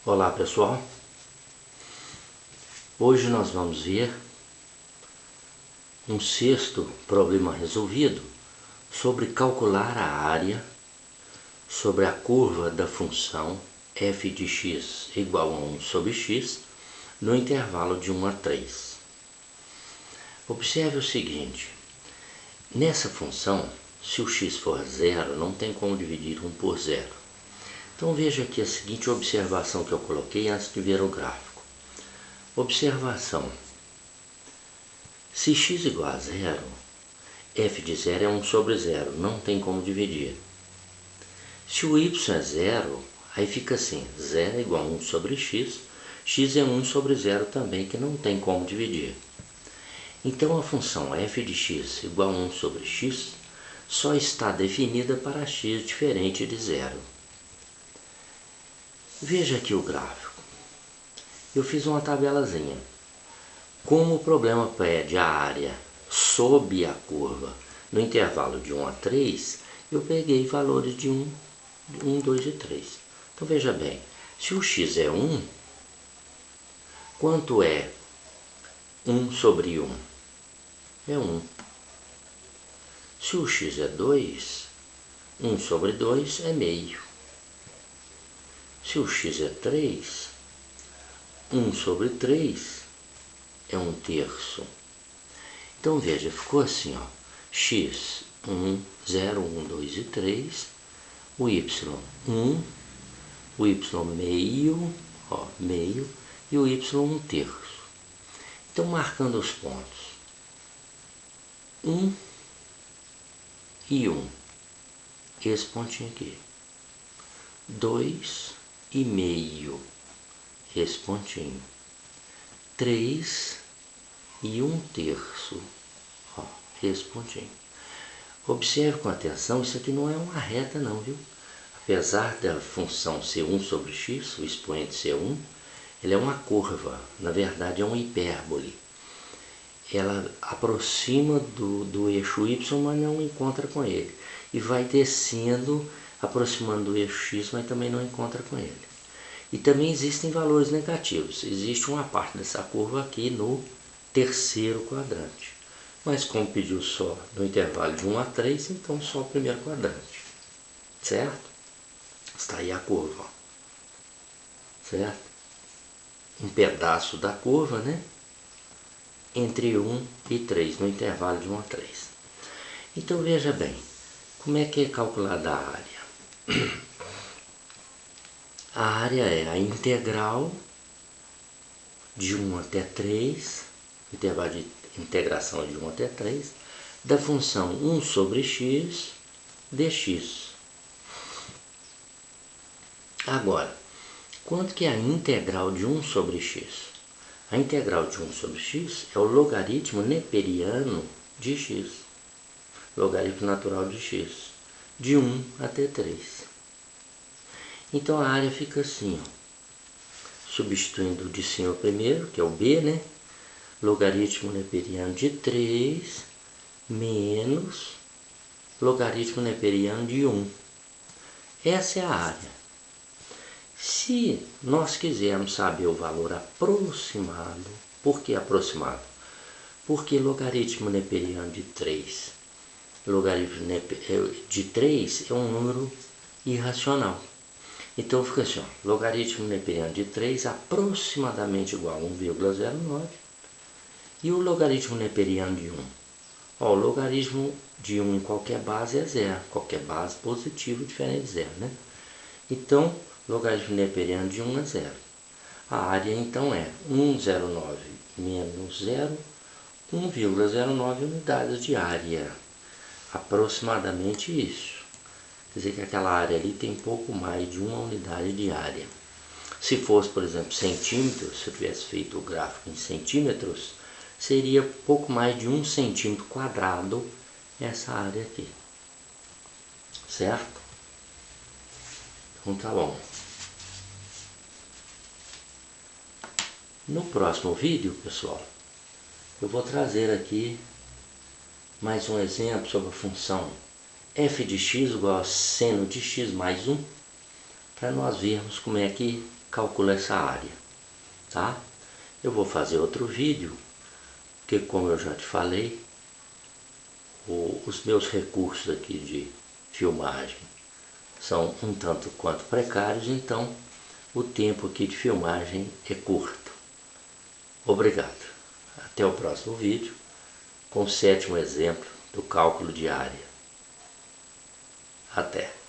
Olá pessoal, hoje nós vamos ver um sexto problema resolvido sobre calcular a área sobre a curva da função f de x igual a 1 sobre x no intervalo de 1 a 3. Observe o seguinte, nessa função, se o x for zero, não tem como dividir 1 por zero. Então veja aqui a seguinte observação que eu coloquei antes de ver o gráfico. Observação. Se x igual a zero, f de zero é 1 sobre zero, não tem como dividir. Se o y é zero, aí fica assim, zero é igual a 1 sobre x é 1 sobre zero também, que não tem como dividir. Então a função f de x igual a 1 sobre x só está definida para x diferente de zero. Veja aqui o gráfico. Eu fiz uma tabelazinha. Como o problema pede a área sob a curva no intervalo de 1 a 3, eu peguei valores de 1, 2 e 3. Então veja bem, se o x é 1, quanto é 1 sobre 1? É 1. Se o x é 2, 1 sobre 2 é meio. Se o x é 3, 1 sobre 3 é 1 terço. Então veja, ficou assim, ó, x 1, 0, 1, 2 e 3, o y 1, o y meio, ó, meio, e o y 1 terço. Então marcando os pontos 1 e 1, esse pontinho aqui, 2 e meio, esse pontinho, 3 e 1 terço, ó, esse pontinho. Observe com atenção, isso aqui não é uma reta não, viu? Apesar da função ser 1 sobre x, o expoente ser 1, ele é uma curva, na verdade é uma hipérbole. Ela aproxima do eixo y, mas não encontra com ele. E vai descendo, aproximando do eixo x, mas também não encontra com ele. E também existem valores negativos. Existe uma parte dessa curva aqui no terceiro quadrante. Mas como pediu só no intervalo de 1 a 3, então só o primeiro quadrante. Certo? Está aí a curva. Certo? Um pedaço da curva, né? Entre 1 e 3, no intervalo de 1 a 3. Então veja bem, como é que é calculada a área? A área é a integral de 1 até 3, intervalo de integração de 1 até 3, da função 1 sobre x dx. Agora, quanto que é a integral de 1 sobre x? A integral de 1 sobre x é o logaritmo neperiano de x, logaritmo natural de x, de 1 até 3. Então a área fica assim, ó, substituindo o de cima primeiro, que é o b, né? Logaritmo neperiano de 3 menos logaritmo neperiano de 1. Essa é a área. Se nós quisermos saber o valor aproximado, por que aproximado? Porque logaritmo neperiano de 3, logaritmo de 3 é um número irracional. Então fica assim, ó, logaritmo neperiano de 3 aproximadamente igual a 1,09 e o logaritmo neperiano de 1. Ó, o logaritmo de 1 em qualquer base é zero, qualquer base positiva diferente de zero, né? Então, logaritmo neperiano de 1 é zero. A área então é 1,09 menos 0, 1,09 unidades de área. Aproximadamente isso. Quer dizer que aquela área ali tem pouco mais de 1 unidade de área. Se fosse, por exemplo, centímetros, se eu tivesse feito o gráfico em centímetros, seria pouco mais de 1 centímetro quadrado essa área aqui. Certo? Então tá bom. No próximo vídeo, pessoal, eu vou trazer aqui mais um exemplo sobre a função f de x igual a seno de x mais 1, para nós vermos como é que calcula essa área, tá? Eu vou fazer outro vídeo, porque como eu já te falei, os meus recursos aqui de filmagem são um tanto quanto precários, então o tempo aqui de filmagem é curto. Obrigado. Até o próximo vídeo, com o 7º exemplo do cálculo de área. Até!